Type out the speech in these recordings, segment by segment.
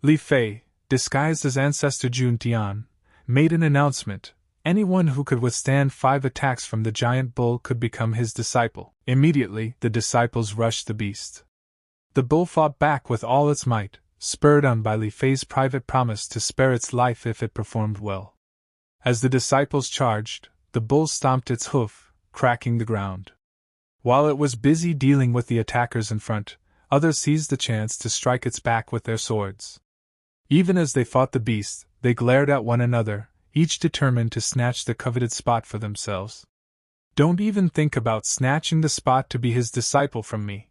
Li Fei, disguised as ancestor Jun Chang, made an announcement. Anyone who could withstand 5 attacks from the giant bull could become his disciple. Immediately, the disciples rushed the beast. The bull fought back with all its might, spurred on by Li Fei's private promise to spare its life if it performed well. As the disciples charged, the bull stomped its hoof, cracking the ground. While it was busy dealing with the attackers in front, others seized the chance to strike its back with their swords. Even as they fought the beast, they glared at one another, each determined to snatch the coveted spot for themselves. Don't even think about snatching the spot to be his disciple from me.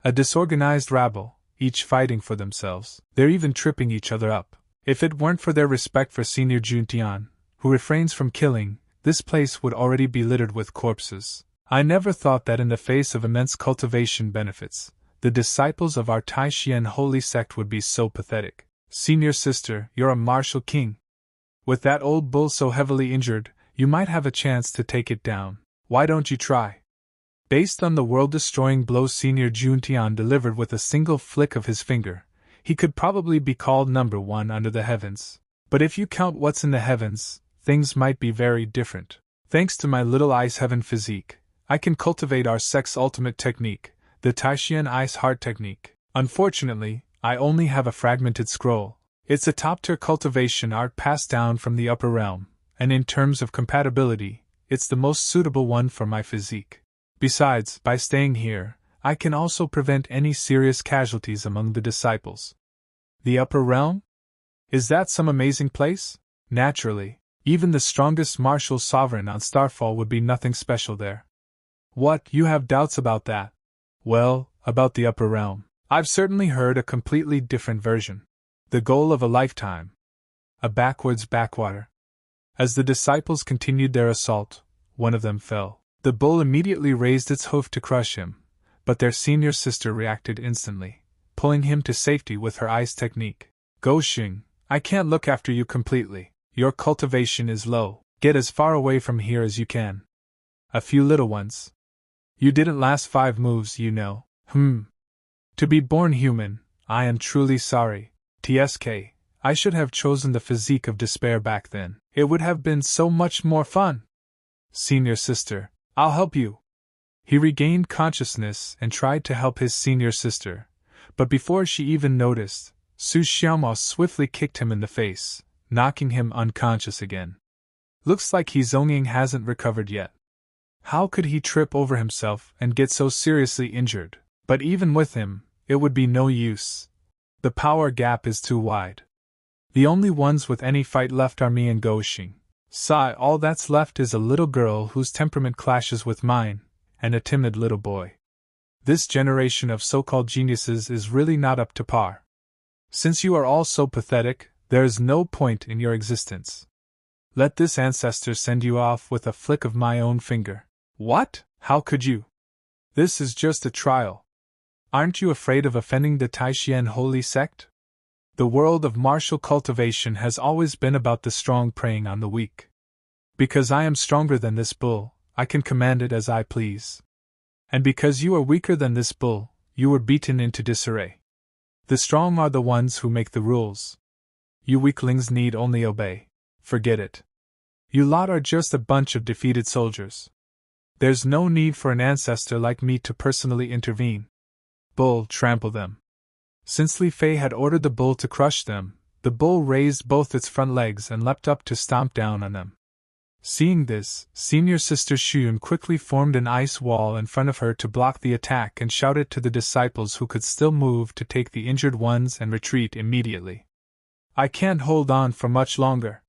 A disorganized rabble, each fighting for themselves. They're even tripping each other up. If it weren't for their respect for Senior Jun Chang, who refrains from killing, this place would already be littered with corpses. I never thought that in the face of immense cultivation benefits, the disciples of our Taishian holy sect would be so pathetic. Senior sister, you're a martial king. With that old bull so heavily injured, you might have a chance to take it down. Why don't you try? Based on the world-destroying blow Senior Jun Chang delivered with a single flick of his finger, he could probably be called number 1 under the heavens. But if you count what's in the heavens, things might be very different. Thanks to my little ice heaven physique, I can cultivate our sect's ultimate technique, the Taishian Ice Heart technique. Unfortunately, I only have a fragmented scroll. It's a top-tier cultivation art passed down from the upper realm, and in terms of compatibility, it's the most suitable one for my physique. Besides, by staying here, I can also prevent any serious casualties among the disciples. The upper realm? Is that some amazing place? Naturally, even the strongest martial sovereign on Starfall would be nothing special there. What, you have doubts about that? Well, about the upper realm, I've certainly heard a completely different version. The goal of a lifetime. A backwards backwater. As the disciples continued their assault, one of them fell. The bull immediately raised its hoof to crush him, but their senior sister reacted instantly, pulling him to safety with her ice technique. Go Xing, I can't look after you completely. Your cultivation is low. Get as far away from here as you can. A few little ones. You didn't last 5 moves, you know. To be born human, I am truly sorry. TSK, I should have chosen the physique of despair back then. It would have been so much more fun. Senior sister, I'll help you. He regained consciousness and tried to help his senior sister, but before she even noticed, Su Xiaomao swiftly kicked him in the face, knocking him unconscious again. Looks like He Zongying hasn't recovered yet. How could he trip over himself and get so seriously injured? But even with him, it would be no use. The power gap is too wide. The only ones with any fight left are me and Go Xing. Sigh, all that's left is a little girl whose temperament clashes with mine, and a timid little boy. This generation of so-called geniuses is really not up to par. Since you are all so pathetic, there is no point in your existence. Let this ancestor send you off with a flick of my own finger. What? How could you? This is just a trial. Aren't you afraid of offending the Taishian holy sect? The world of martial cultivation has always been about the strong preying on the weak. Because I am stronger than this bull, I can command it as I please. And because you are weaker than this bull, you were beaten into disarray. The strong are the ones who make the rules. You weaklings need only obey. Forget it. You lot are just a bunch of defeated soldiers. There's no need for an ancestor like me to personally intervene. Bull, trample them. Since Li Fei had ordered the bull to crush them, the bull raised both its front legs and leapt up to stomp down on them. Seeing this, senior sister Xuyun quickly formed an ice wall in front of her to block the attack and shouted to the disciples who could still move to take the injured ones and retreat immediately. I can't hold on for much longer.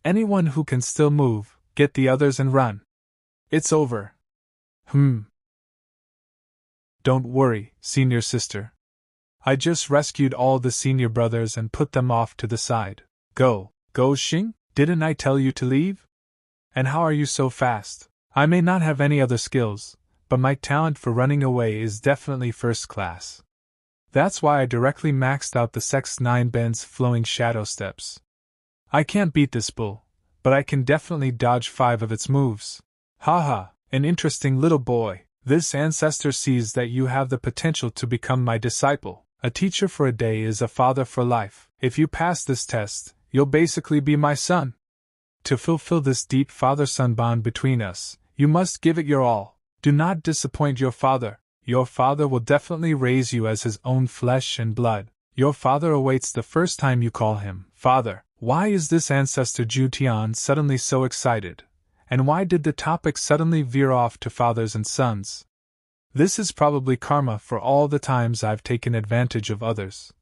Anyone who can still move, get the others and run. It's over. Don't worry, senior sister. I just rescued all the senior brothers and put them off to the side. Go Xing, didn't I tell you to leave? And how are you so fast? I may not have any other skills, but my talent for running away is definitely first class. That's why I directly maxed out the sect's 9 bends flowing shadow steps. I can't beat this bull, but I can definitely dodge 5 of its moves. Haha, an interesting little boy. This ancestor sees that you have the potential to become my disciple. A teacher for a day is a father for life. If you pass this test, you'll basically be my son. To fulfill this deep father-son bond between us, you must give it your all. Do not disappoint your father. Your father will definitely raise you as his own flesh and blood. Your father awaits the first time you call him father. Why is this ancestor Jun Chang suddenly so excited? And why did the topic suddenly veer off to fathers and sons? This is probably karma for all the times I've taken advantage of others.